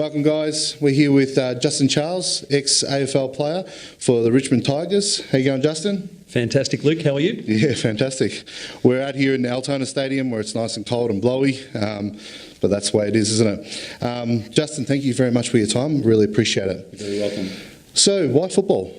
welcome guys. We're here with Justin Charles, ex-AFL player for the Richmond Tigers. How you going, Justin? Fantastic, Luke. How are you? Yeah, fantastic. We're out here in Altona Stadium where it's nice and cold and blowy, but that's the way it is, isn't it? Justin, thank you very much for your time. Really appreciate it. You're very welcome. So, why football?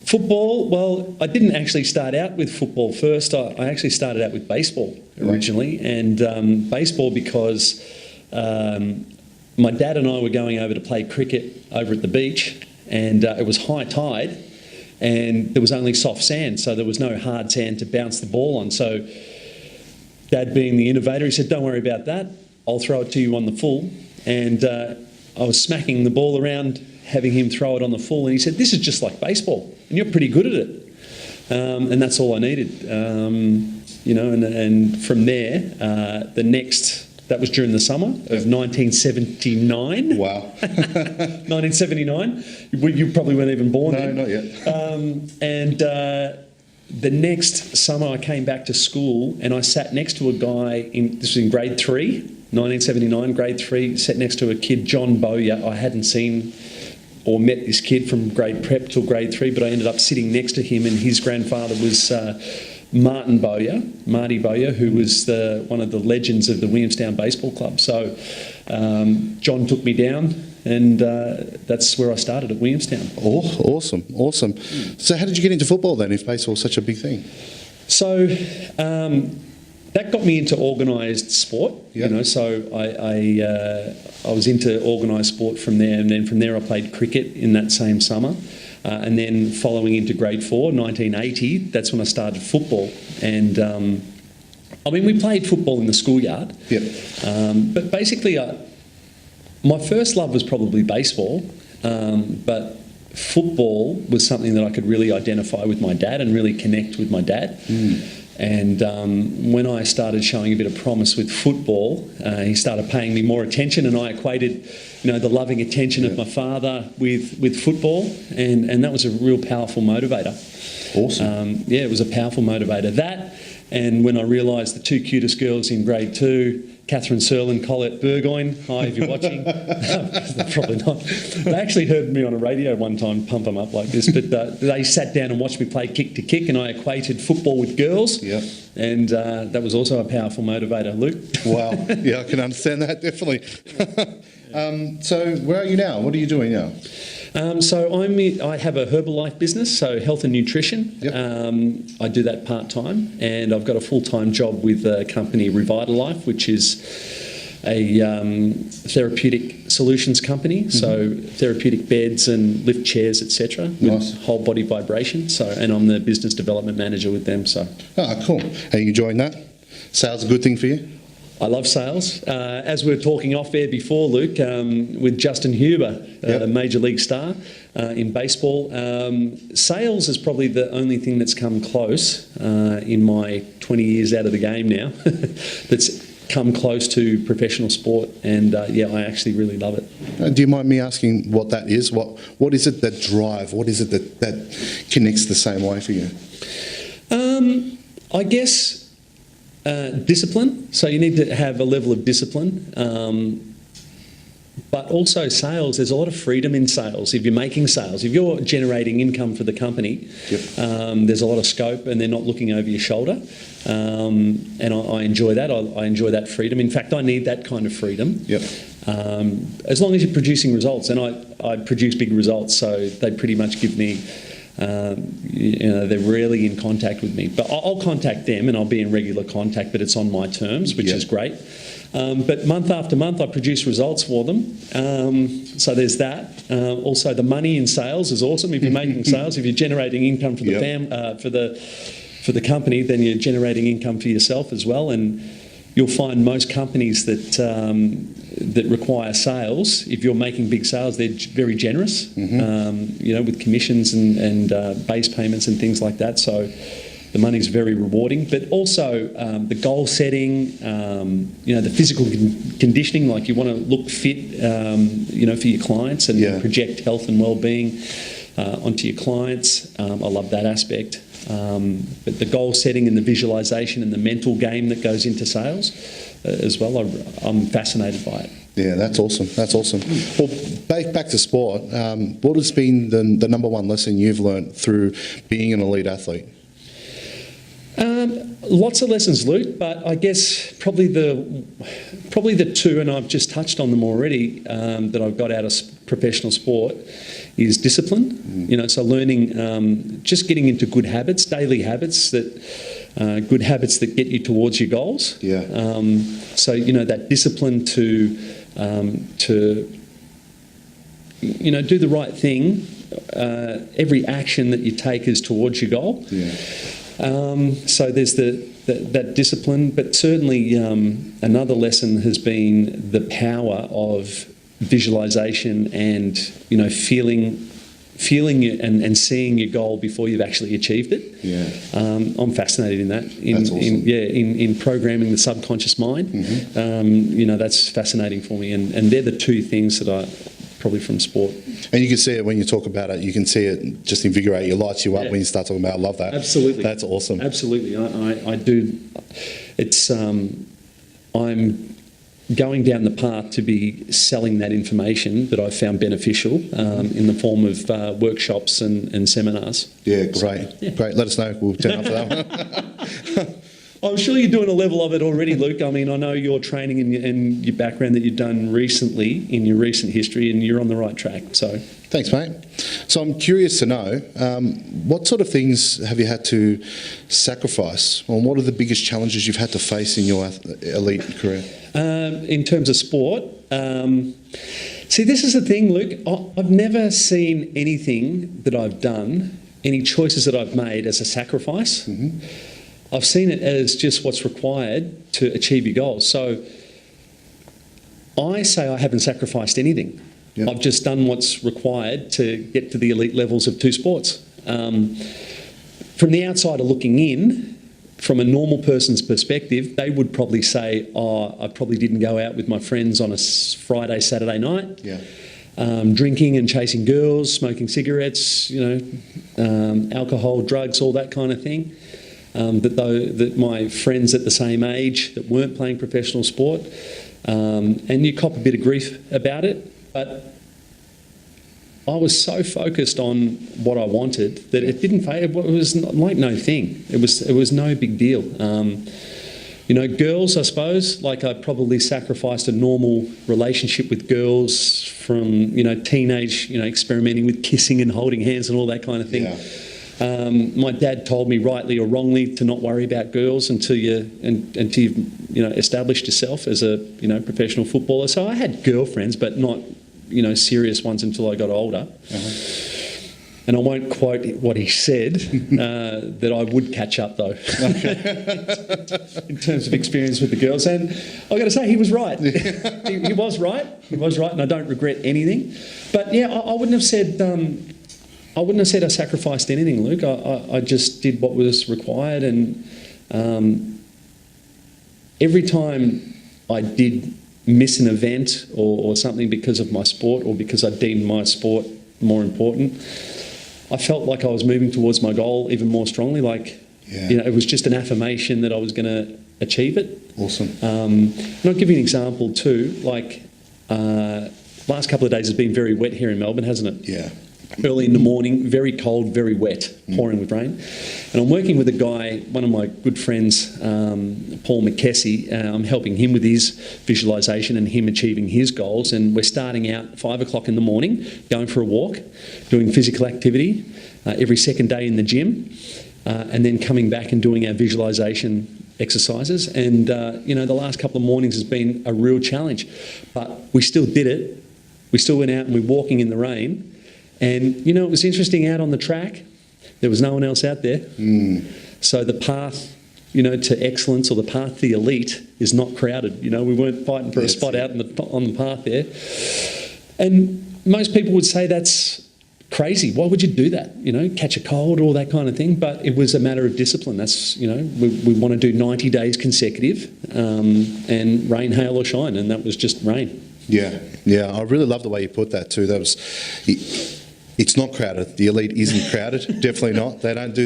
Football, well, I didn't actually start out with football first. I actually started out with baseball originally, and baseball because my dad and I were going over to play cricket over at the beach, and it was high tide, and there was only soft sand, so there was no hard sand to bounce the ball on. So Dad, being the innovator, he said, "Don't worry about that. I'll throw it to you on the full." And I was smacking the ball around, having him throw it on the full, and he said, "This is just like baseball, and you're pretty good at it." And that's all I needed, and from there, that was during the summer of 1979. Wow. 1979. You probably weren't even born then. No, not yet. The next summer I came back to school and I sat next to a guy, this was in grade 3, 1979, grade 3, sat next to a kid, John Bowyer. I hadn't seen or met this kid from grade prep till grade 3, but I ended up sitting next to him, and his grandfather was Marty Bowyer, who was one of the legends of the Williamstown Baseball Club. So John took me down, and that's where I started at Williamstown. Oh, awesome. So how did you get into football then, if baseball was such a big thing? So that got me into organised sport. Yep. So I was into organised sport from there, and then from there I played cricket in that same summer. And then following into grade 4, 1980, that's when I started football. And we played football in the schoolyard. Yep. But basically, my first love was probably baseball. But football was something that I could really identify with my dad and really connect with my dad. And when I started showing a bit of promise with football, he started paying me more attention, and I equated, the loving attention of my father with football, and that was a real powerful motivator. Awesome. It was a powerful motivator. That, and when I realised the two cutest girls in grade 2, Catherine Searle and Colette Burgoyne. Hi, if you're watching. Probably not. They actually heard me on a radio one time pump them up like this, but they sat down and watched me play kick to kick, and I equated football with girls. Yep. And that was also a powerful motivator, Luke. Wow. Yeah, I can understand that, definitely. So where are you now? What are you doing now? I have a Herbalife business, so health and nutrition. Yep. I do that part-time, and I've got a full-time job with a company, Revitalife, which is a therapeutic solutions company, so therapeutic beds and lift chairs, etc., with whole body vibration. And I'm the business development manager with them. Cool. Are you enjoying that? Sales a good thing for you? I love sales. As we were talking off air before, Luke, with Justin Huber, a Major League star in baseball, sales is probably the only thing that's come close in my 20 years out of the game now that's come close to professional sport, and I actually really love it. Do you mind me asking what that is? What is it that drive? What is it that connects the same way for you? I guess discipline. So you need to have a level of discipline. But also sales, there's a lot of freedom in sales. If you're making sales, if you're generating income for the company, there's a lot of scope, and they're not looking over your shoulder. And I enjoy that. I enjoy that freedom. In fact, I need that kind of freedom. Yep. As long as you're producing results, and I produce big results, so they pretty much give me, they're rarely in contact with me. But I'll contact them, and I'll be in regular contact, but it's on my terms, which is great. But month after month, I produce results for them. So there's that. Also, the money in sales is awesome. If you're making sales, if you're generating income for the for the company, then you're generating income for yourself as well. And you'll find most companies that require sales, if you're making big sales, they're very generous. With commissions and base payments and things like that. So the money's very rewarding, but also the goal setting, the physical conditioning, like you want to look fit, for your clients and project health and well-being onto your clients. I love that aspect. But the goal setting and the visualisation and the mental game that goes into sales as well, I'm fascinated by it. Yeah, that's awesome. That's awesome. Well, back to sport. What has been the number one lesson you've learned through being an elite athlete? Lots of lessons, Luke, but I guess probably the two, and I've just touched on them already, that I've got out of professional sport is discipline. So learning, just getting into good habits, daily habits good habits that get you towards your goals. Yeah. So that discipline to do the right thing. Every action that you take is towards your goal. Yeah. So there's that discipline, but certainly another lesson has been the power of visualisation and feeling it and seeing your goal before you've actually achieved it. Yeah. I'm fascinated in that. That's awesome. In programming the subconscious mind. Mm-hmm. That's fascinating for me, and they're the two things that I probably from sport. And you can see it when you talk about it. You can see it just invigorate you, lights you up when you start talking about it. I love that. Absolutely. That's awesome. Absolutely. I do. It's I'm going down the path to be selling that information that I've found beneficial in the form of workshops and seminars. Yeah, great. Great. Let us know. We'll turn up for that one. I'm sure you're doing a level of it already, Luke. I mean, I know your training and your background that you've done recently in your recent history, and you're on the right track. So, thanks, mate. So I'm curious to know, what sort of things have you had to sacrifice, or what are the biggest challenges you've had to face in your elite career? In terms of sport, see, this is the thing, Luke. I've never seen anything that I've done, any choices that I've made as a sacrifice. Mm-hmm. I've seen it as just what's required to achieve your goals. So I say I haven't sacrificed anything. Yep. I've just done what's required to get to the elite levels of two sports. From the outsider looking in, from a normal person's perspective, they would probably say, I probably didn't go out with my friends on a Friday, Saturday night. Yeah. Drinking and chasing girls, smoking cigarettes, alcohol, drugs, all that kind of thing. That my friends at the same age that weren't playing professional sport, and you cop a bit of grief about it, but I was so focused on what I wanted that it didn't fade. It was like no thing. It was no big deal. Girls, I suppose, like I probably sacrificed a normal relationship with girls from teenage, experimenting with kissing and holding hands and all that kind of thing. Yeah. My dad told me, rightly or wrongly, to not worry about girls until you've established yourself as a professional footballer. So I had girlfriends, but not serious ones until I got older. Uh-huh. And I won't quote what he said. That I would catch up though, in terms of experience with the girls. And I've got to say, he was right. he was right. He was right, and I don't regret anything. But yeah, I wouldn't have said. I wouldn't have said I sacrificed anything, Luke. I just did what was required, and every time I did miss an event or something because of my sport or because I deemed my sport more important, I felt like I was moving towards my goal even more strongly. It was just an affirmation that I was going to achieve it. Awesome. And I'll give you an example too. Last couple of days has been very wet here in Melbourne, hasn't it? Yeah. Early in the morning, very cold, very wet, pouring with rain. And I'm working with a guy, one of my good friends, Paul McKessie. I'm helping him with his visualisation and him achieving his goals. And we're starting out at 5 o'clock in the morning, going for a walk, doing physical activity every second day in the gym, and then coming back and doing our visualisation exercises. And, the last couple of mornings has been a real challenge. But we still did it. We still went out and we were walking in the rain. And, it was interesting out on the track. There was no one else out there. So the path, to excellence or the path to the elite is not crowded. We weren't fighting for a spot out on the path there. And most people would say that's crazy. Why would you do that? Catch a cold, all that kind of thing. But it was a matter of discipline. That's, we want to do 90 days consecutive and rain, hail or shine. And that was just rain. Yeah. I really love the way you put that too. It's not crowded. The elite isn't crowded. Definitely not.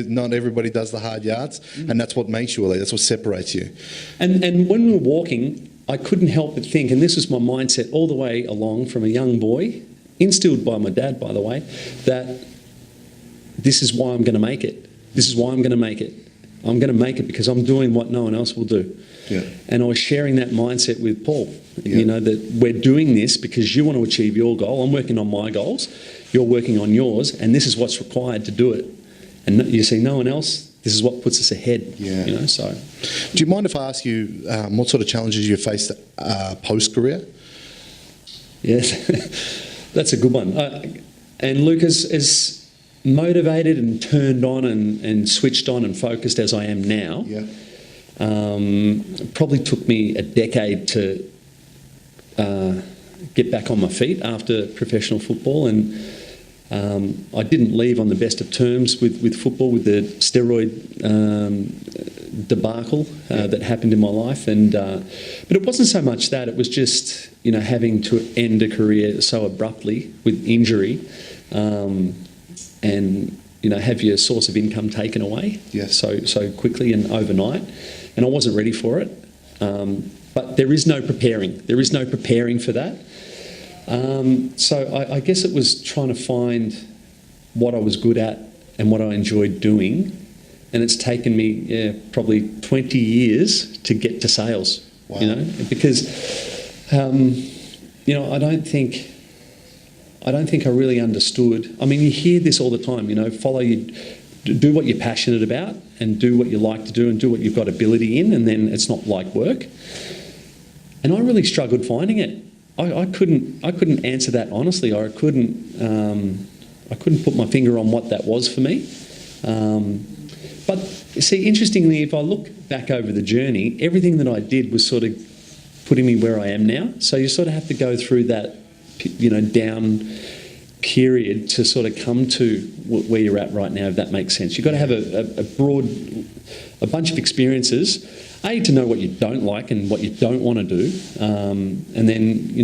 Not everybody does the hard yards, and that's what makes you elite. That's what separates you. And when we were walking, I couldn't help but think, and this was my mindset all the way along from a young boy, instilled by my dad, by the way, that this is why I'm going to make it. This is why I'm going to make it. I'm going to make it because I'm doing what no one else will do. Yeah. And I was sharing that mindset with Paul, that we're doing this because you want to achieve your goal. I'm working on my goals. You're working on yours. And this is what's required to do it. And you see, no one else, this is what puts us ahead. Yeah. So. Do you mind if I ask you what sort of challenges you faced post-career? Yes, that's a good one. And Luke, as motivated and turned on and switched on and focused as I am now, probably took me a decade to get back on my feet after professional football, and I didn't leave on the best of terms with football, with the steroid debacle that happened in my life, but it wasn't so much that, it was just having to end a career so abruptly with injury, and have your source of income taken away so quickly and overnight, and I wasn't ready for it. But there is no preparing. There is no preparing for that. So I guess it was trying to find what I was good at and what I enjoyed doing, and it's taken me probably 20 years to get to sales. Wow. Because I don't think I really understood. I mean, you hear this all the time. Do what you're passionate about and do what you like to do and do what you've got ability in, and then it's not like work. And I really struggled finding it. I couldn't answer that honestly. I couldn't put my finger on what that was for me. But see, interestingly, if I look back over the journey, everything that I did was sort of putting me where I am now. So you sort of have to go through that, down period to sort of come to where you're at right now, if that makes sense. You've got to have a bunch of experiences, to know what you don't like and what you don't want to do, and then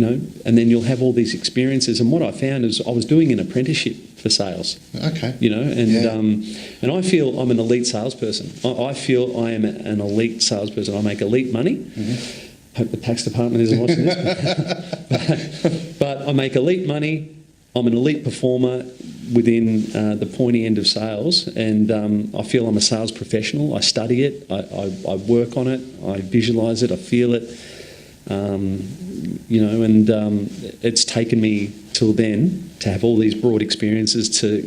you'll have all these experiences. And what I found is I was doing an apprenticeship for sales. Okay. And I feel I'm an elite salesperson. I feel I am an elite salesperson. I make elite money. Mm-hmm. Hope the tax department isn't watching this. But I make elite money. I'm an elite performer within the pointy end of sales, and I feel I'm a sales professional. I study it, I work on it, I visualise it, I feel it, and it's taken me till then to have all these broad experiences to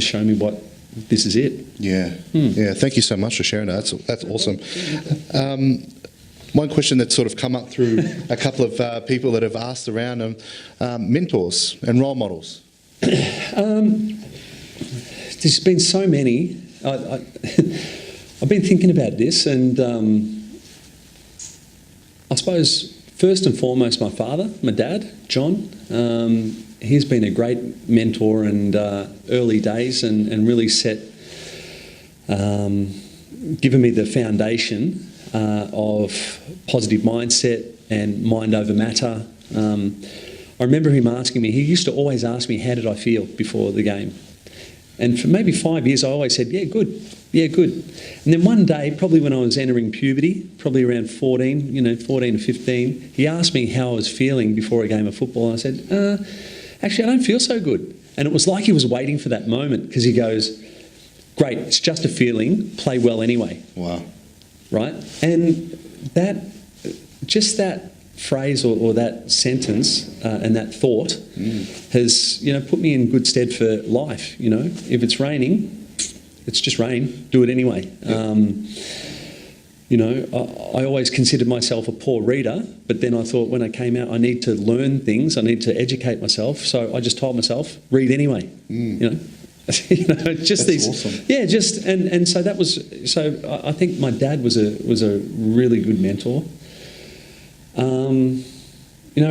show me what this is it. Yeah, yeah. Thank you so much for sharing that. That's awesome. One question that's sort of come up through a couple of people that have asked around mentors and role models. There's been so many. I've been thinking about this, and I suppose first and foremost my father, my dad, John. He's been a great mentor and early days, and really given me the foundation of positive mindset and mind over matter. I remember him asking me, he used to always ask me, how did I feel before the game? And for maybe 5 years, I always said, yeah, good. And then one day, probably when I was entering puberty, probably around 14 or 15, he asked me how I was feeling before a game of football. And I said, actually, I don't feel so good. And it was like he was waiting for that moment, because he goes, great, it's just a feeling, play well anyway. Wow. Right? And that phrase or that sentence and that thought has put me in good stead for life. If it's raining, it's just rain, do it anyway. Yep. I always considered myself a poor reader, but then I thought when I came out, I need to learn things, I need to educate myself, so I just told myself, read anyway. Just That's these, awesome. and so that was, so I think my dad was a really good mentor.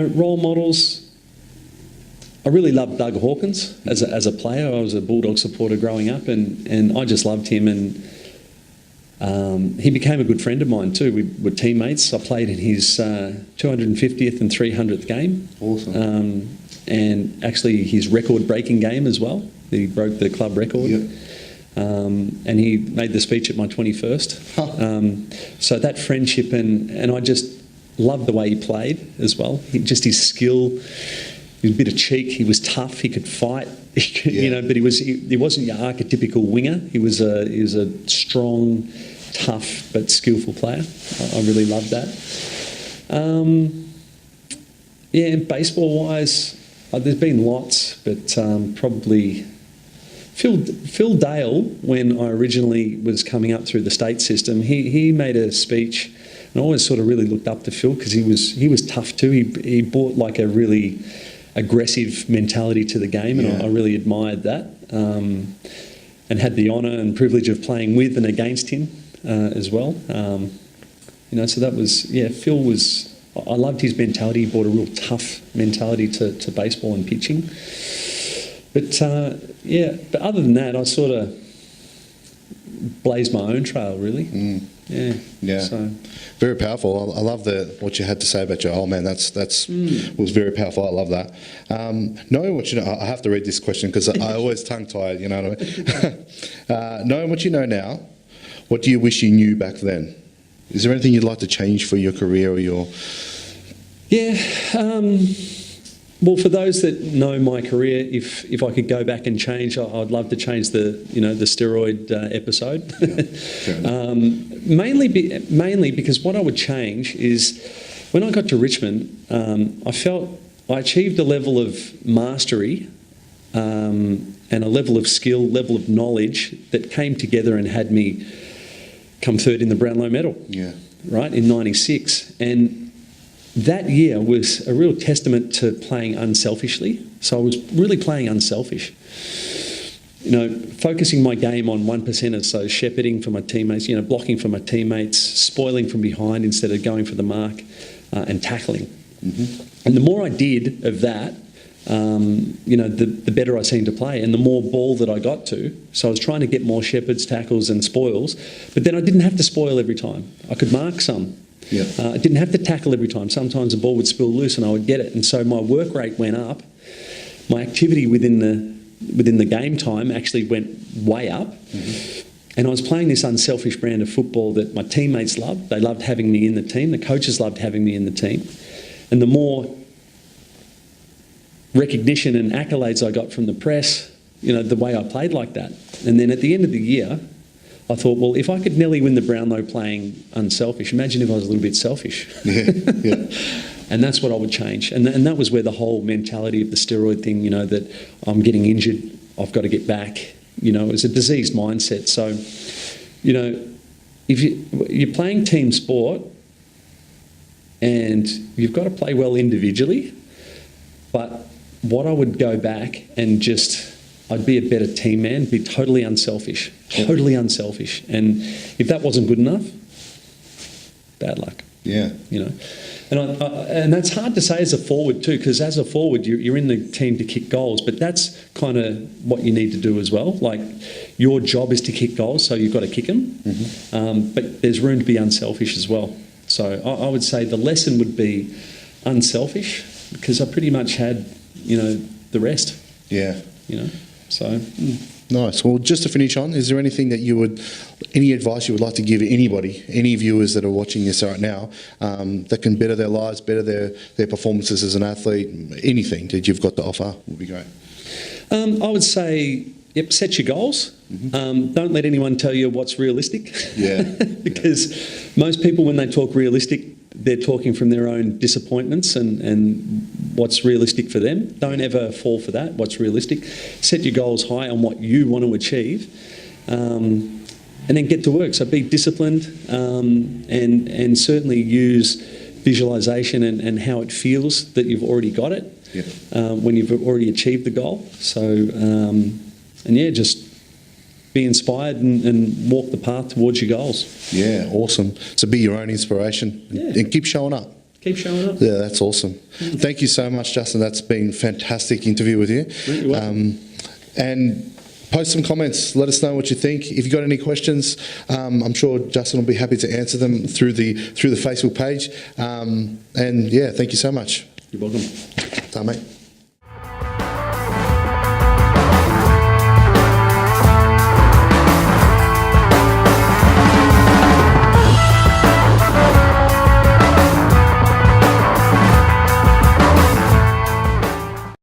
Role models, I really loved Doug Hawkins as a player. I was a Bulldog supporter growing up, and I just loved him, and he became a good friend of mine too. We were teammates. I played in his 250th and 300th game. Awesome. And actually his record-breaking game as well. He broke the club record. Yep. And he made the speech at my 21st. Huh. So that friendship, and I just loved the way he played as well. Just his skill, he was a bit of cheek. He was tough. He could fight. But he wasn't your archetypical winger. He was a strong, tough but skillful player. I really loved that. And baseball-wise, there's been lots, but probably Phil Dale, when I originally was coming up through the state system, he made a speech, and I always sort of really looked up to Phil because he was tough too. He brought like a really aggressive mentality to the game, and I really admired that, and had the honour and privilege of playing with and against him as well. So that was, Phil was, I loved his mentality. He brought a real tough mentality to baseball and pitching. But but other than that, I sort of blazed my own trail, really. Yeah. So very powerful. I love what you had to say about your old man. That's was very powerful. I love that. Knowing what you know, I have to read this question because I always tongue tied. You know what I mean? Knowing what you know now, what do you wish you knew back then? Is there anything you'd like to change for your career or your? Well, for those that know my career, if I could go back and change, I'd love to change the steroid episode. Mainly because what I would change is when I got to Richmond, I felt I achieved a level of mastery and a level of skill, level of knowledge that came together and had me come third in the Brownlow medal. Right, in '96. And that year was a real testament to playing unselfishly. So I was really playing unselfish. Focusing my game on 1%ers, so shepherding for my teammates, blocking for my teammates, spoiling from behind instead of going for the mark, and tackling. And the more I did of that, the better I seemed to play and the more ball that I got to. So I was trying to get more shepherds, tackles and spoils, but then I didn't have to spoil every time. I could mark some. I didn't have to tackle every time. Sometimes the ball would spill loose and I would get it. And so my work rate went up. My activity within the game time actually went way up. And I was playing this unselfish brand of football that my teammates loved. They loved having me in the team. The coaches loved having me in the team. And the more recognition and accolades I got from the press, the way I played like that. And then at the end of the year, I thought, well, if I could nearly win the Brownlow playing unselfish, imagine if I was a little bit selfish. And that's what I would change. And that was where the whole mentality of the steroid thing, that I'm getting injured, I've got to get back, it was a diseased mindset. So, if you're playing team sport and you've got to play well individually, but what I would go back and I'd be a better team man, be totally unselfish. And if that wasn't good enough, bad luck. And that's hard to say as a forward too, because as a forward, you're in the team to kick goals, but that's kind of what you need to do as well. Like, your job is to kick goals, so you've got to kick them. But there's room to be unselfish as well. So I would say the lesson would be unselfish, because I pretty much had, the rest. So. Nice. Well, just to finish on, is there anything that any advice you would like to give anybody, any viewers that are watching this right now, that can better their lives, better their performances as an athlete, anything that you've got to offer would be great? I would say, set your goals. Don't let anyone tell you what's realistic. Because most people, when they talk realistic, they're talking from their own disappointments and what's realistic for them. Don't ever fall for that, what's realistic. Set your goals high on what you want to achieve, and then get to work. So be disciplined, and certainly use visualisation and how it feels that you've already got it when you've already achieved the goal. So, just be inspired and walk the path towards your goals. Yeah, awesome. So be your own inspiration and keep showing up. Keep showing up. Yeah, that's awesome. Thank you so much, Justin. That's been a fantastic interview with you. You're welcome. And post some comments. Let us know what you think. If you've got any questions, I'm sure Justin will be happy to answer them through the Facebook page. Thank you so much. You're welcome. Mate.